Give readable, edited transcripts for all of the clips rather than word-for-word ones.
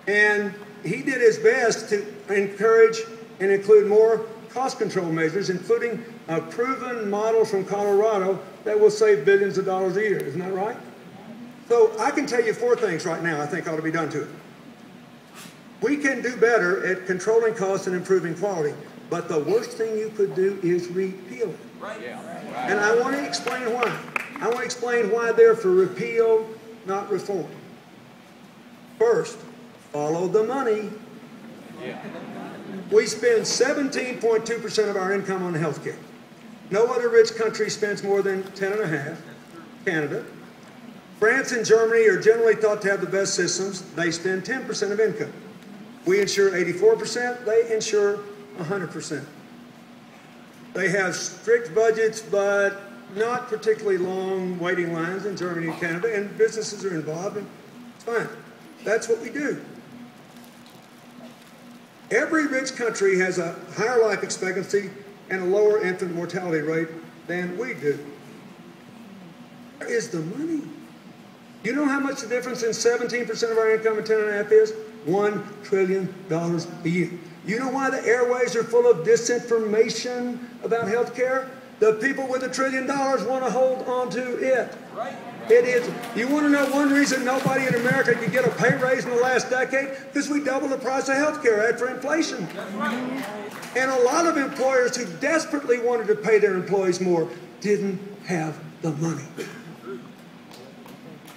And he did his best to encourage and include more cost control measures, including a proven model from Colorado that will save billions of dollars a year. Isn't that right? So I can tell you 4 things right now I think ought to be done to it. We can do better at controlling costs and improving quality, but the worst thing you could do is repeal it. Right. Yeah. And I want to explain why. I want to explain why they're for repeal, not reform. First, follow the money. Yeah. We spend 17.2% of our income on health care. No other rich country spends more than 10.5%. Canada. France and Germany are generally thought to have the best systems. They spend 10% of income. We insure 84%. They insure 100%. They have strict budgets, but not particularly long waiting lines in Germany and Canada, and businesses are involved, and it's fine. That's what we do. Every rich country has a higher life expectancy and a lower infant mortality rate than we do. Where is the money? You know how much the difference in 17% of our income and 10.5% is? $1 trillion a year. You know why the airways are full of disinformation about health care? The people with $1 trillion want to hold on to it. Right. It is. You want to know one reason nobody in America could get a pay raise in the last decade? Because we doubled the price of health care after inflation. That's right. And a lot of employers who desperately wanted to pay their employees more didn't have the money.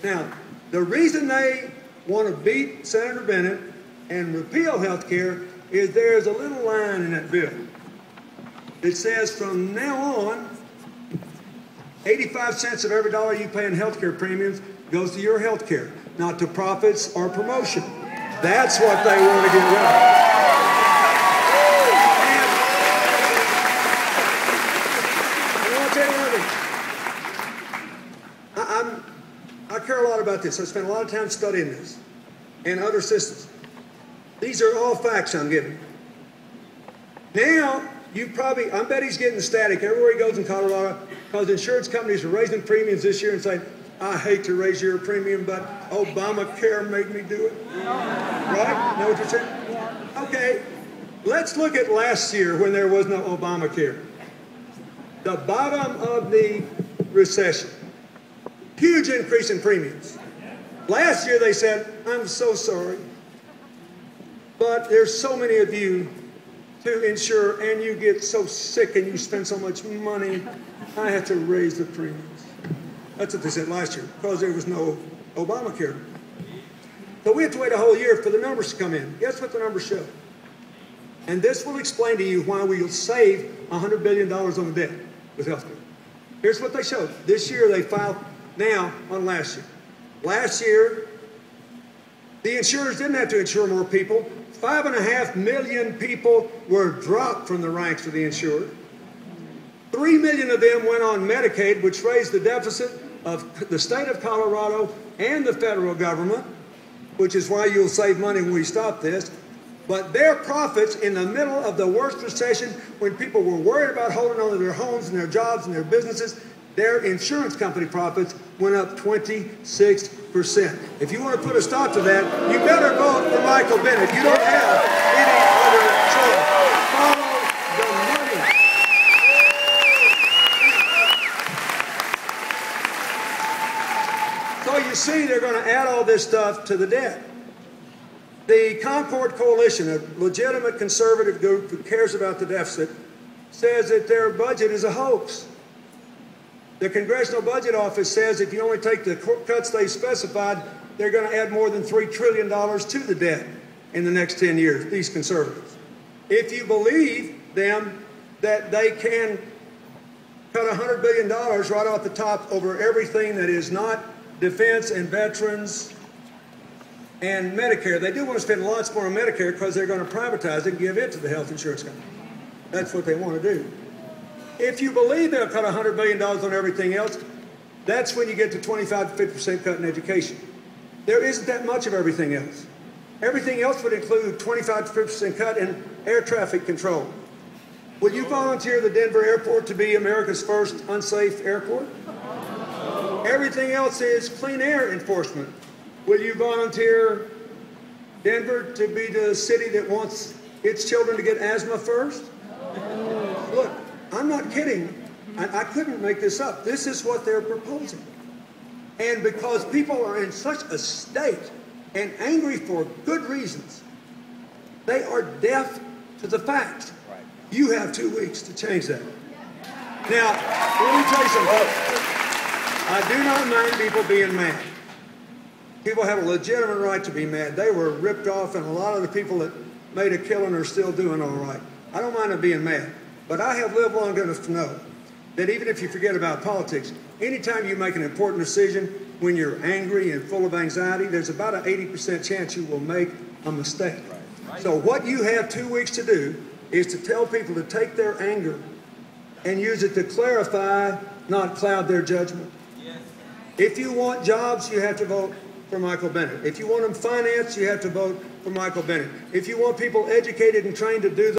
Now, the reason they want to beat Senator Bennett and repeal health care is there's a little line in that bill that says from now on, 85 cents of every dollar you pay in health care premiums goes to your health care, not to profits or promotion. That's what they want to get rid of. I care a lot about this. I spent a lot of time studying this and other systems. These are all facts I'm giving. Now, I bet he's getting static everywhere he goes in Colorado because insurance companies are raising premiums this year and saying, I hate to raise your premium, but Obamacare made me do it. Right? Know what you're saying? Okay, let's look at last year when there was no Obamacare. The bottom of the recession. Huge increase in premiums. Last year they said, I'm so sorry, but there's so many of you to insure and you get so sick and you spend so much money, I have to raise the premiums. That's what they said last year because there was no Obamacare. So we have to wait a whole year for the numbers to come in. Guess what the numbers show? And this will explain to you why we'll save $100 billion on the debt with health care. Here's what they showed. This year they filed now on last year. Last year, the insurers didn't have to insure more people. 5.5 million people were dropped from the ranks of the insured. 3 million of them went on Medicaid, which raised the deficit of the state of Colorado and the federal government, which is why you'll save money when we stop this. But their profits in the middle of the worst recession, when people were worried about holding on to their homes and their jobs and their businesses, their insurance company profits went up 26%. If you want to put a stop to that, you better vote for Michael Bennett. You don't have any other choice. Follow the money. So you see, they're going to add all this stuff to the debt. The Concord Coalition, a legitimate conservative group who cares about the deficit, says that their budget is a hoax. The Congressional Budget Office says if you only take the cuts they specified, they're going to add more than $3 trillion to the debt in the next 10 years, these conservatives. If you believe them that they can cut $100 billion right off the top over everything that is not defense and veterans and Medicare, they do want to spend lots more on Medicare because they're going to privatize it and give it to the health insurance company. That's what they want to do. If you believe they'll cut $100 billion on everything else, that's when you get to 25 to 50% cut in education. There isn't that much of everything else. Everything else would include 25 to 50% cut in air traffic control. Would you volunteer the Denver airport to be America's first unsafe airport? Everything else is clean air enforcement. Will you volunteer Denver to be the city that wants its children to get asthma first? Look, I'm not kidding. I couldn't make this up. This is what they're proposing. And because people are in such a state and angry for good reasons, they are deaf to the facts. You have 2 weeks to change that. Now, let me tell you something. I do not mind people being mad. People have a legitimate right to be mad. They were ripped off, and a lot of the people that made a killing are still doing all right. I don't mind them being mad. But I have lived long enough to know that even if you forget about politics, anytime you make an important decision when you're angry and full of anxiety, there's about an 80% chance you will make a mistake. So what you have 2 weeks to do is to tell people to take their anger and use it to clarify, not cloud their judgment. If you want jobs, you have to vote for Michael Bennett. If you want them financed, you have to vote for Michael Bennett. If you want people educated and trained to do